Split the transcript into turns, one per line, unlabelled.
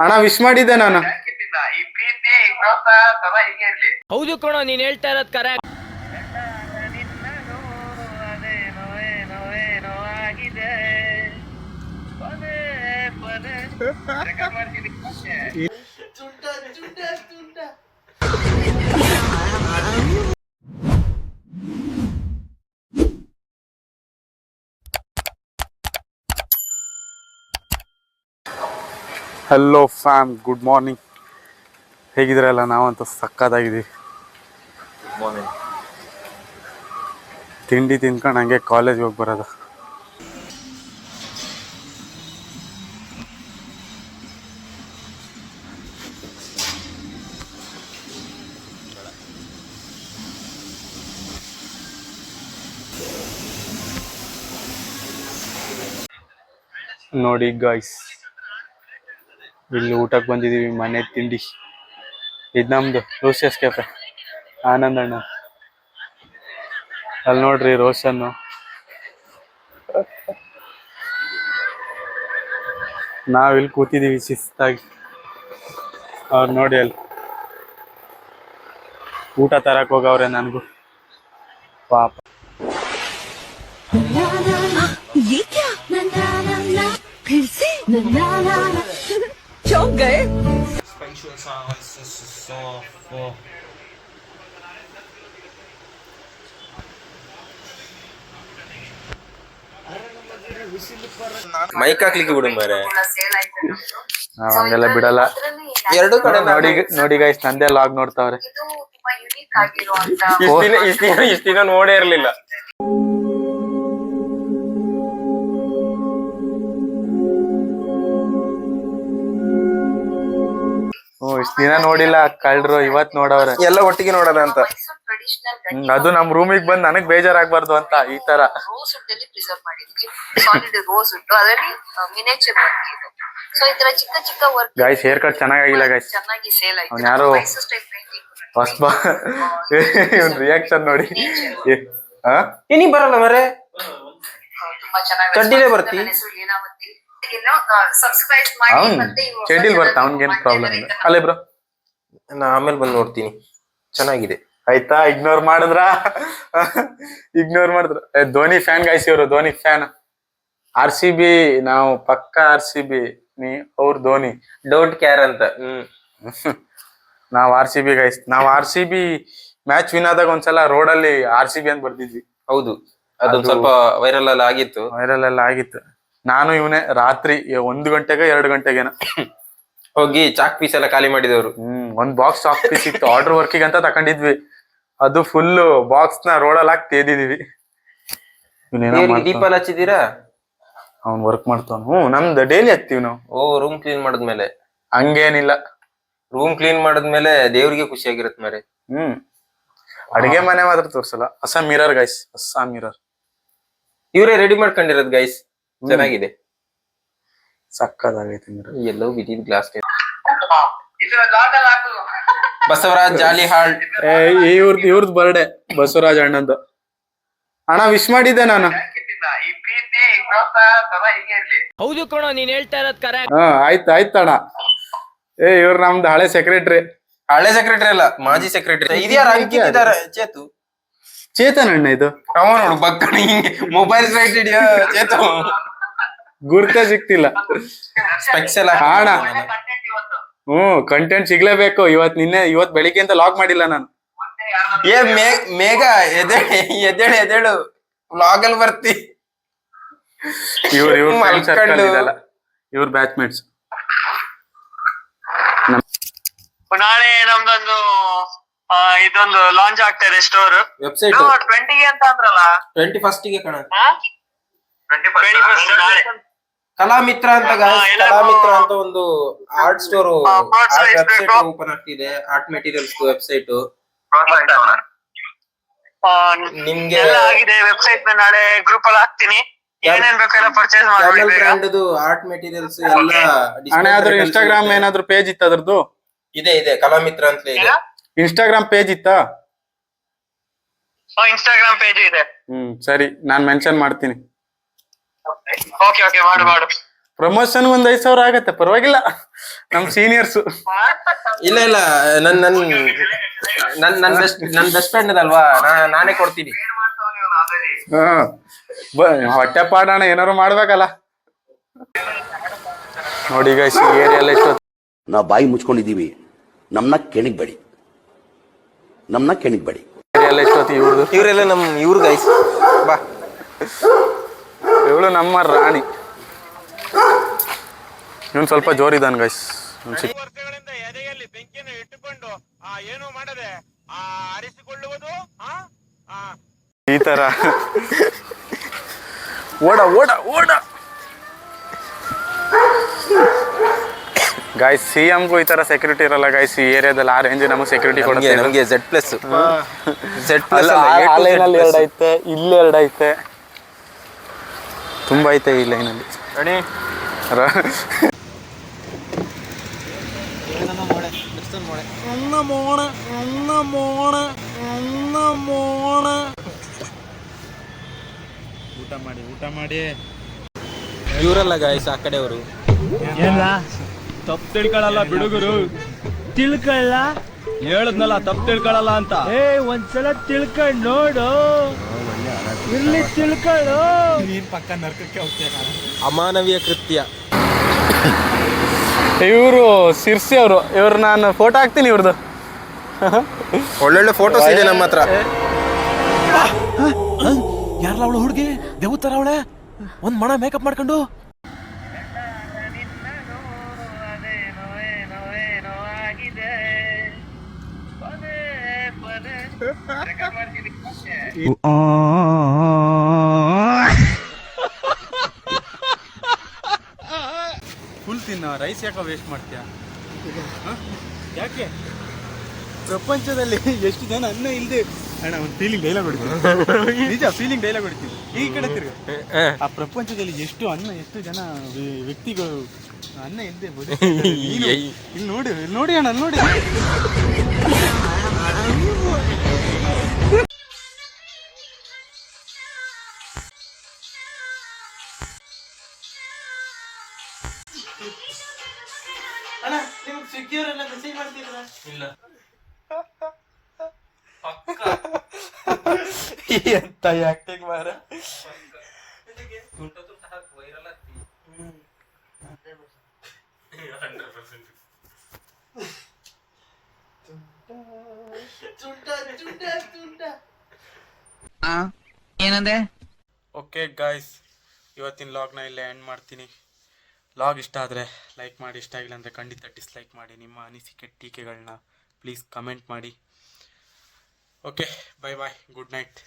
ಅಣ್ಣ ವಿಶ್ ಮಾಡಿದ್ದೆ ನಾನು.
ಈ ಪ್ರೀತಿ ಪ್ರೋತ್ಸಾಹ ಸದಾ ಹೀಗೆ ಇರ್ಲಿ.
ಹೌದು ಕಣೋ, ನೀನ್ ಹೇಳ್ತಾ ಇರೋದ್ correct.
Hello fam, good morning. ಹೇಗಿದ್ರಲ್ಲ? ನಾವಂತೂ ಸಕ್ಕತ್ತಾಗಿದ್ದೀವಿ.
Good morning.
ತಿಂಡಿ ತಿನ್ಕೊಂಡು ಹಂಗೆ ಕಾಲೇಜ್ಗೆ ಹೋಗಿ ಬರೋದು. ನೋಡಿ ಗಾಯ್ಸ್, ಇಲ್ಲಿ ಊಟಕ್ಕೆ ಬಂದಿದ್ದೀವಿ. ಮನೆ ತಿಂಡಿ ಇದು ನಮ್ಮದು ರೋಷಿಯಸ್ ಕೆಫೆ, ಆನಂದಣ್ಣ. ಅಲ್ಲಿ ನೋಡ್ರಿ ರೋಷನ್ನು. ನಾವಿಲ್ಲಿ ಕೂತಿದ್ದೀವಿ ಶಿಸ್ತಾಗಿ. ಅವ್ರು ನೋಡಿ ಅಲ್ಲಿ ಊಟ ತರಕ್ಕೆ ಹೋಗವ್ರೆ ನನಗೂ ಪಾಪ.
ಮೈಕ್ ಹಾಕ್ಲಿಕ್ಕೆ ಬಿಡು ಮಾರೆ.
ನಾವ್ ಹಂಗೆಲ್ಲ ಬಿಡಲ್ಲ.
ಎರಡು ಕಡೆ
ನೋಡಿ ಗೈಸ್, ನಂದೇ ಲಾಗ್ ನೋಡ್ತಾವ್ರೆ.
ಇಷ್ಟ ದಿನ ನೋಡೇ ಇರ್ಲಿಲ್ಲ.
ಇಷ್ಟ ದಿನ ನೋಡಿಲ್ಲ ಕಳ್ರು, ಇವತ್ ನೋಡವ್ರೆ.
ಎಲ್ಲ ಒಟ್ಟಿಗೆ ನೋಡೋಣ ಅಂತ.
ಅದು ನಮ್ ರೂಮಿಗೆ ಬಂದ್ ನನಗ್ ಬೇಜಾರಾಗ್ಬಾರ್ದು ಅಂತ ಈ ತರ. ಗೈಸ್ ಹೇರ್ ಕಟ್ ಚೆನ್ನಾಗಿಲ್ಲ ಗೈಸ್. ಅವ್ನ್ ಯಾರೋ ಹೊಸ್ಬಾ ರಿಯಾಕ್ಷನ್ ನೋಡಿ.
ನೀ ಬರಲ್ಲ ಮರೆ, ಚಡ್ಡಿಲೇ ಬರ್ತಿ.
ಅವ್ನ್ ಚಡ್ಡಿಲ್ ಬರ್ತಾ, ಅವ್ನ್ಗೇನ್ ಪ್ರಾಬ್ಲಮ್ ಇಲ್ಲ. ಅಲ್ಲೇ ಬ್ರೋ,
ನಾ ಆಮೇಲೆ ಬಂದು ನೋಡ್ತೀನಿ. ಚೆನ್ನಾಗಿದೆ
ಆಯ್ತಾ? ಇಗ್ನೋರ್ ಮಾಡಿದ್ರ ಧೋನಿ ಫ್ಯಾನ್ ಗೈಸ್ ಇವರು, ಧೋನಿ ಫ್ಯಾನ್. RCB, ನಾವು ಪಕ್ಕ RCB. ಅವ್ರು ಧೋನಿ,
ಡೋಂಟ್ ಕೇರ್ ಅಂತ.
ನಾವ್ RCB ಗೈಸ್. ನಾವ್ RCB ಮ್ಯಾಚ್ ವಿನ್ ಆದಾಗ ಒಂದ್ಸಲ ರೋಡಲ್ಲಿ RCB ಅಂತ ಬರ್ದಿದ್ವಿ.
ಹೌದು, ಅದೊಂದ್ ಸ್ವಲ್ಪ ವೈರಲ್ ಎಲ್ಲ ಆಗಿತ್ತು. ನಾನು ಇವನೇ ರಾತ್ರಿ 1 ಗಂಟೆಗೆ 2 ಗಂಟೆಗೇನ ಹೋಗಿ ಚಾಕ್ ಪೀಸ್ ಎಲ್ಲ ಖಾಲಿ ಮಾಡಿದವರು.
ಒಂದ್ ಬಾಕ್ಸ್ ಚಾಕ್ ಪೀಸ್ ಇತ್ತು, ಆರ್ಡರ್ ವರ್ಕಿಗೆ ಅಂತ ತಕೊಂಡಿದ್ವಿ. ಅದು ಫುಲ್ ಬಾಕ್ಸ್ ನ ರೋಡಲ್ಲಿ ಹಾಕಿ ತೇದಿದೀವಿ.
ದೀಪ ಹಚ್ಚಿದೀರಾ?
ಅವ್ನ್ ವರ್ಕ್ ಮಾಡ್ತಾವ. ನಮ್ದು ಡೈಲಿ ಹಚ್ತೀವಿ ನಾವು.
ರೂಮ್ ಕ್ಲೀನ್ ಮಾಡಿದ್ಮೇಲೆ?
ಹಂಗೇನಿಲ್ಲ,
ರೂಮ್ ಕ್ಲೀನ್ ಮಾಡಿದ್ಮೇಲೆ ದೇವ್ರಿಗೆ ಖುಷಿ ಆಗಿರತ್ ಮಾರೆ.
ಅಡಿಗೆ ಮನೆ ಮಾತ್ರ ತೋರ್ಸಲ್ಲ. ಹೊಸ ಮಿರರ್ ಗೈಸ್, ಹೊಸ ಮಿರರ್
ಇವರೇ ರೆಡಿ ಮಾಡ್ಕೊಂಡಿರೋದು ಗೈಸ್. ಚೆನ್ನಾಗಿದೆ,
ಸಕ್ಕದಾಗೈತೆ ಮಿರರ್.
ಎಲ್ಲೋ ಬಿದ್ದಿದ್ ಗ್ಲಾಸ್. ಬಸವರಾಜ್ ಜಾಲಿಹಾಳ್,
ಇವ್ರದ್ ಬರ್ಡೇ, ಬಸವರಾಜ್ ಅಣ್ಣಂದು. ಅಣ್ಣ ವಿಶ್ ಮಾಡಿದ್ದೆ ನಾನು.
ಈ ಪ್ರೀತಿ ಪ್ರೋತ್ಸಾಹ ಸದಾ ಹೀಗೆ ಇರ್ಲಿ.
ಹೌದು ಕಣೋ, ನೀನ್ ಹೇಳ್ತಾ ಇರೋದ್ ಕರೆಕ್ಟ್.
ಆಯ್ತಣ್ಣ. ಇವ್ರು ನಮ್ದು ಹಳೆ ಸೆಕ್ರೆಟರಿ.
ಹಳೆ ಸೆಕ್ರೆಟರಿ ಅಲ್ಲ, ಮಾಜಿ ಸೆಕ್ರೆಟರಿ. ಇದ್ಯಾರ ಅಂಕಿತಿದ್ದಾರೆ?
ಚೇತನ್ ಅಣ್ಣ ಇದು.
ಅವ ನೋಡು ಬಕ್ಕಣ ಹಿಂಗೆ ಮೊಬೈಲ್ ಸೈಟ್ ಹಿಡಿಯೋ ಚೇತು.
ಗುರ್ತ ಸಿಕ್ತಿಲ್ಲ.
ಸ್ಪೆಕ್ಸ್ ಎಲ್ಲ
ಅಣ್ಣ, ಕಂಟೆಂಟ್ ಸಿಗ್ಲೇಬೇಕು. ಇವತ್ ಬೆಳಿಗ್ಗೆ ಅಂತ ಲಾಗ್ ಮಾಡಿಲ್ಲ ನಾನು.
ಮೇಘ ಎದ್ದೇಳು, ವ್ಲಾಗ್ ಅಲ್ಲಿ ಬರ್ತಿ.
ಇವ್ರ ಬ್ಯಾಚ್ಮೇಟ್ಸ್.
ನಾಳೆ ನಮ್ದೊಂದು ಇದೊಂದು ಲಾಂಚ್ ಆಗ್ತಾ ಇದೆ ಸ್ಟೋರ್.
ವೆಬ್ಸೈಟ್
20ಗೆ ಅಂತ ಅಂದ್ರಲ್ಲ?
21st ಗೆ ಕಣ.
21st ನಾಳೆ.
ಕಲಾಮಿತ್ರ ಅಂತ ಕಲಾಮಿತ್ರ ಅಂತ ಒಂದು ಆರ್ಟ್ ಸ್ಟೋರ್ ವೆಬ್ಸೈಟ್ ಓಪನ್ ಆಗ್ತಿದೆ. ಆರ್ಟ್ ಮೆಟೀರಿಯಲ್ಸ್ ವೆಬ್ಸೈಟ್ ನಿಮ್ಗೆ
ಆಗಿದೆ. ವೆಬ್ಸೈಟ್ ನಾಳೆ ಗ್ರೂಪ್ ಅಲ್ಲಿ ಹಾಕ್ತೀನಿ. ಏನೇನ್ ಬೇಕಾದ್ರೆ ಪರ್ಚೇಸ್
ಮಾಡಿ. ಆರ್ಟ್ ಮೆಟೀರಿಯಲ್ಸ್ ಎಲ್ಲ.
ಇನ್ಸ್ಟಾಗ್ರಾಮ್ ಏನಾದ್ರು ಪೇಜ್ ಇತ್ತ ಅದ್ರದ್ದು?
ಇದೆ ಕಲಾಮಿತ್ರ ಅಂತ ಇದೆ.
ಇನ್ಸ್ಟಾಗ್ರಾಮ್ ಪೇಜ್ ಇತ್ತಾ?
ಇನ್ಸ್ಟಾಗ್ರಾಮ್ ಪೇಜ್ ಇದೆ.
ಸರಿ, ನಾನ್ ಮೆನ್ಷನ್ ಮಾಡ್ತೀನಿ.
ಓಕೆ ಮಾಡು.
ಪ್ರಮೋಷನ್ ಒಂದ್ 5,000 ಆಗತ್ತೆ, ಪರವಾಗಿಲ್ಲ. ನಮ್ ಸೀನಿಯರ್ಸ್.
ಇಲ್ಲ ಇಲ್ಲ, ನನ್ ಬೆಸ್ಟ್ ಫ್ರೆಂಡ್ ಅಲ್ವಾ, ನಾನೇ ಕೊಡ್ತೀನಿ.
ಹೊಟ್ಟೆ ಪಾಡೋಣ, ಏನಾರು ಮಾಡ್ಬೇಕಲ್ಲ. ನೋಡಿ ಗೈಸ್, ಈ ಏರಿಯಲ್ಲಿ ಎಷ್ಟೊತ್ತು
ನಾವು ಬಾಯಿ ಮುಚ್ಕೊಂಡಿದೀವಿ, ನಮ್ಮನ್ನ ಕೆಣಿಗ್ಬೇಡಿ.
ಏರಿಯಲ್ಲಿ ಎಷ್ಟೊತ್ತು
ಇವರೆಲ್ಲ ಇವ್ರು ಗೈಸ್. ಬಾ,
ಇವಳು ನಮ್ಮ ರಾಣಿ. ಇವನ್ ಸ್ವಲ್ಪ ಜೋರಿದ್ದಾನ ಗೈಸ್.
ವರ್ಷಗಳಿಂದ ಎದೆಯಲ್ಲಿ ಬೆಂಕಿಯನ್ನು ಇಟ್ಟುಕೊಂಡು ಏನು ಮಾಡದೆ ಆರಿಸಿಕೊಳ್ಳುವುದು
ಈ ತರ ಓಡ ಓಡ ಓಡ. ಗಾಯ್ಸ್, CMಗೂ ಈ ತರ ಸೆಕ್ಯೂರಿಟಿ ಇರಲ್ಲ ಗಾಯ್ಸ್. ಈ ಏರಿಯಾದಲ್ಲಿ ಆ ರೇಂಜ್ ನಮಗೆ ಸೆಕ್ಯೂರಿಟಿ ಕೊಡುತ್ತೆ.
ನಮಗೆ Z+.
ಆ ಲೈನಲ್ಲಿ 2 ಐತೆ, ಇಲ್ಲಿ 2 ಐತೆ, ತುಂಬಾ ಐತೆ ಈ ಲೈನಲ್ಲಿ. ಊಟ ಮಾಡಿ
ಇವರಲ್ಲ ಗಾಯ್ಸ್, ಆ ಕಡೆಯವರು.
ತಪ್ಪು ತಿಳ್ಕೊಳಲ್ಲ ಬಿಡುಗರು, ತಿಳ್ಕೊಳ್ಳ ಹೇಳದ್ನಲ್ಲ, ತಪ್ಪು ತಿಳ್ಕೊಳಲ್ಲ ಅಂತ. ಒಂದ್ಸಲ ತಿಳ್ಕೊಂಡ್ ನೋಡು, ಇಲ್ಲಿ ತಿಳ್ಕೊಳ್ಳು. ನೀನ್ ಪಕ್ಕ ನರ್ಕಕ್ಕೆ ಹೋಗ್ತೀಯ.
ಅಮಾನವೀಯ ಕೃತ್ಯ.
ಇವರು ಸಿರ್ಸಿ ಅವರು. ಇವ್ರು ನಾನು ಫೋಟೋ ಹಾಕ್ತೀನಿ ಇವ್ರದ್ದು.
ಒಳ್ಳೊಳ್ಳೆ ಫೋಟೋಸ್ ಇದೆ ನಮ್ಮ ಹತ್ರ.
ಯಾರಲ್ಲ ಅವಳು ಹುಡುಗಿ ದೇವತರ ಅವಳೆ, ಒಂದ್ ಮಣ ಮೇಕಪ್ ಮಾಡ್ಕೊಂಡು.
ಫುಲ್ ತಿನ್ನ ರೈಸ್ ಯಾಕೆ ವೇಸ್ಟ್ ಮಾಡ್ತೀಯ? ಯಾಕೆ ಪ್ರಪಂಚದಲ್ಲಿ ಎಷ್ಟು ಜನ ಅನ್ನ ಇಲ್ಲದೆ ಅಣ್ಣ ಒಂದು ಫೀಲಿಂಗ್ ಡೈಲಾಗ್ ಹೊಡಿತೀನಿ. ನಿಜ ಫೀಲಿಂಗ್ ಡೈಲಾಗ್ ಹೊಡಿತೀನಿ. ಈ ಕಡೆ ತಿರ್ಗ, ಆ ಪ್ರಪಂಚದಲ್ಲಿ ಎಷ್ಟು ಜನ ವ್ಯಕ್ತಿಗಳು ಅನ್ನ ಇಲ್ಲದೆ ಇಲ್ಲಿ ನೋಡಿ ಅಣ್ಣ, ನೋಡಿ. ಅಣ್ಣ, ನಿಮ್ಗೆ ಸ್ವಿಗ್ಗಿಯವರೆಲ್ಲ ಮೆಸೇಜ್ ಮಾಡ್ತಿದ್ರ? ಇಲ್ಲ. ಎಂತ ಆಕ್ಟಿಂಗ್ ಮಾರ.
ಏನಂದೆ?
ಓಕೆ ಗಾಯ್ಸ್, ಇವತ್ತಿನ ಲಾಗ್ನ ಇಲ್ಲೇ ಎಂಡ್ ಮಾಡ್ತೀನಿ. ಲಾಗ್ ಇಷ್ಟ ಆದರೆ ಲೈಕ್ ಮಾಡಿ, ಇಷ್ಟ ಆಗಿಲ್ಲ ಅಂದರೆ ಖಂಡಿತ ಡಿಸ್ಲೈಕ್ ಮಾಡಿ. ನಿಮ್ಮ ಅನಿಸಿಕೆ ಟೀಕೆಗಳನ್ನ ಪ್ಲೀಸ್ ಕಮೆಂಟ್ ಮಾಡಿ. ಓಕೆ, ಬಾಯ್ ಬಾಯ್, ಗುಡ್ ನೈಟ್.